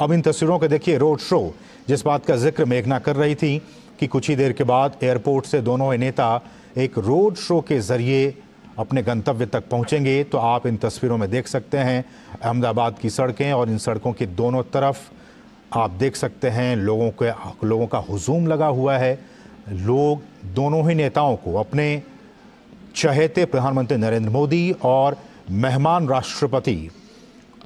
अब इन तस्वीरों को देखिए, रोड शो, जिस बात का जिक्र मेघना कर रही थी कि कुछ ही देर के बाद एयरपोर्ट से दोनों ही नेता एक रोड शो के जरिए अपने गंतव्य तक पहुंचेंगे। तो आप इन तस्वीरों में देख सकते हैं अहमदाबाद की सड़कें, और इन सड़कों के दोनों तरफ आप देख सकते हैं लोगों का हुजूम लगा हुआ है। लोग दोनों ही नेताओं को, अपने चहेते प्रधानमंत्री नरेंद्र मोदी और मेहमान राष्ट्रपति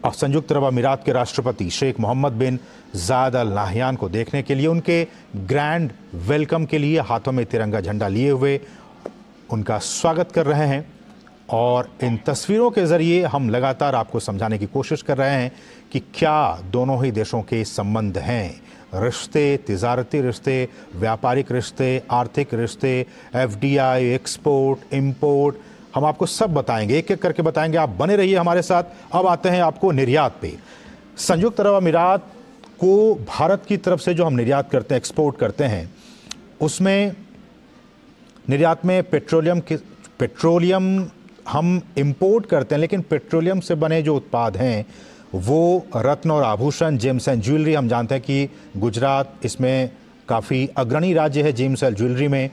संयुक्त अरब अमीरात के राष्ट्रपति शेख मोहम्मद बिन जायद अल नाहयान को देखने के लिए, उनके ग्रैंड वेलकम के लिए हाथों में तिरंगा झंडा लिए हुए उनका स्वागत कर रहे हैं। और इन तस्वीरों के जरिए हम लगातार आपको समझाने की कोशिश कर रहे हैं कि क्या दोनों ही देशों के संबंध हैं, रिश्ते, तिजारती रिश्ते, व्यापारिक रिश्ते, आर्थिक रिश्ते, एफडीआई, एक्सपोर्ट, इंपोर्ट, हम आपको सब बताएंगे, एक एक करके बताएंगे। आप बने रहिए हमारे साथ। अब आते हैं आपको निर्यात पे। संयुक्त अरब अमीरात को भारत की तरफ से जो हम निर्यात करते हैं, एक्सपोर्ट करते हैं, उसमें निर्यात में पेट्रोलियम हम इंपोर्ट करते हैं, लेकिन पेट्रोलियम से बने जो उत्पाद हैं वो रत्न और आभूषण, जेम्स एंड ज्वेलरी। हम जानते हैं कि गुजरात इसमें काफ़ी अग्रणी राज्य है जेम्स एंड ज्वेलरी में।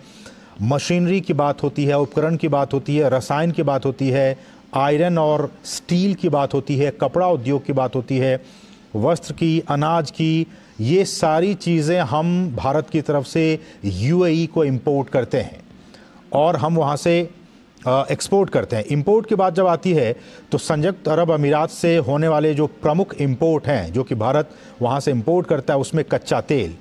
मशीनरी की बात होती है, उपकरण की बात होती है, रसायन की बात होती है, आयरन और स्टील की बात होती है, कपड़ा उद्योग की बात होती है, वस्त्र की, अनाज की, ये सारी चीज़ें हम भारत की तरफ से यूएई को इंपोर्ट करते हैं और हम वहाँ से एक्सपोर्ट करते हैं। इंपोर्ट की बात जब आती है तो संयुक्त अरब अमीरात से होने वाले जो प्रमुख इंपोर्ट हैं, जो कि भारत वहाँ से इंपोर्ट करता है, उसमें कच्चा तेल,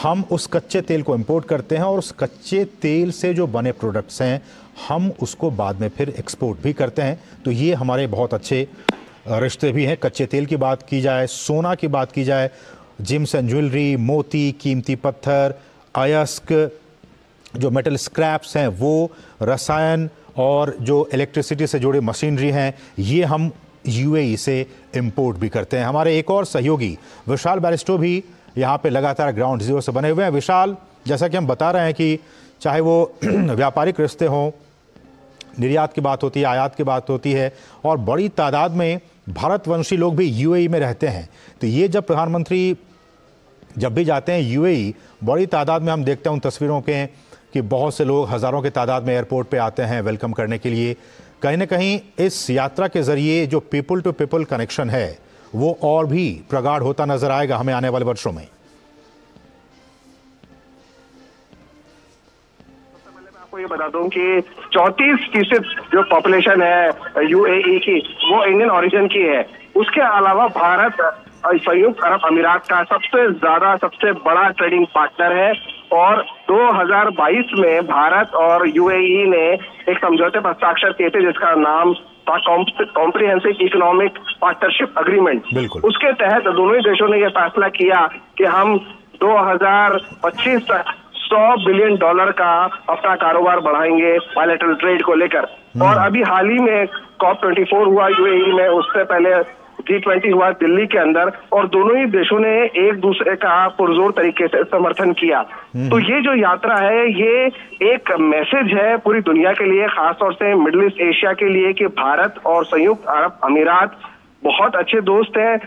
हम उस कच्चे तेल को इंपोर्ट करते हैं और उस कच्चे तेल से जो बने प्रोडक्ट्स हैं हम उसको बाद में फिर एक्सपोर्ट भी करते हैं। तो ये हमारे बहुत अच्छे रिश्ते भी हैं। कच्चे तेल की बात की जाए, सोना की बात की जाए, जेम्स एंड ज्वेलरी, मोती, कीमती पत्थर, अयस्क, जो मेटल स्क्रैप्स हैं वो, रसायन और जो इलेक्ट्रिसिटी से जुड़े मशीनरी हैं, ये हम यूएई से इंपोर्ट भी करते हैं। हमारे एक और सहयोगी विशाल बैरिस्टो भी यहाँ पे लगातार ग्राउंड जीरो से बने हुए हैं। विशाल, जैसा कि हम बता रहे हैं कि चाहे वो व्यापारिक रिश्ते हों, निर्यात की बात होती है, आयात की बात होती है, और बड़ी तादाद में भारतवंशी लोग भी यूएई में रहते हैं। तो ये जब प्रधानमंत्री जब भी जाते हैं यूएई, बड़ी तादाद में हम देखते हैं उन तस्वीरों के कि बहुत से लोग हज़ारों की तादाद में एयरपोर्ट पे आते हैं वेलकम करने के लिए। कहीं ना कहीं इस यात्रा के ज़रिए जो पीपल टू पीपल कनेक्शन है वो और भी प्रगाढ़ होता नजर आएगा हमें आने वाले वर्षों में। आपको ये बता दूं कि 34% जो पॉपुलेशन है यूएई की वो इंडियन ओरिजिन की है। उसके अलावा भारत संयुक्त अरब अमीरात का सबसे बड़ा ट्रेडिंग पार्टनर है और 2022 में भारत और यूएई ने एक समझौते पर हस्ताक्षर किए थे जिसका नाम था कॉम्प्रिहेंसिव इकोनॉमिक पार्टनरशिप अग्रीमेंट। उसके तहत दोनों ही देशों ने यह फैसला किया कि हम 2025 तक $100 बिलियन का अपना कारोबार बढ़ाएंगे बायलैटरल ट्रेड को लेकर। और अभी हाल ही में COP24 हुआ यूएई में, उससे पहले G20 हुआ दिल्ली के अंदर, और दोनों ही देशों ने एक दूसरे का पुरजोर तरीके से समर्थन किया। तो ये जो यात्रा है ये एक मैसेज है पूरी दुनिया के लिए, खासतौर से मिडिल ईस्ट एशिया के लिए, कि भारत और संयुक्त अरब अमीरात बहुत अच्छे दोस्त हैं।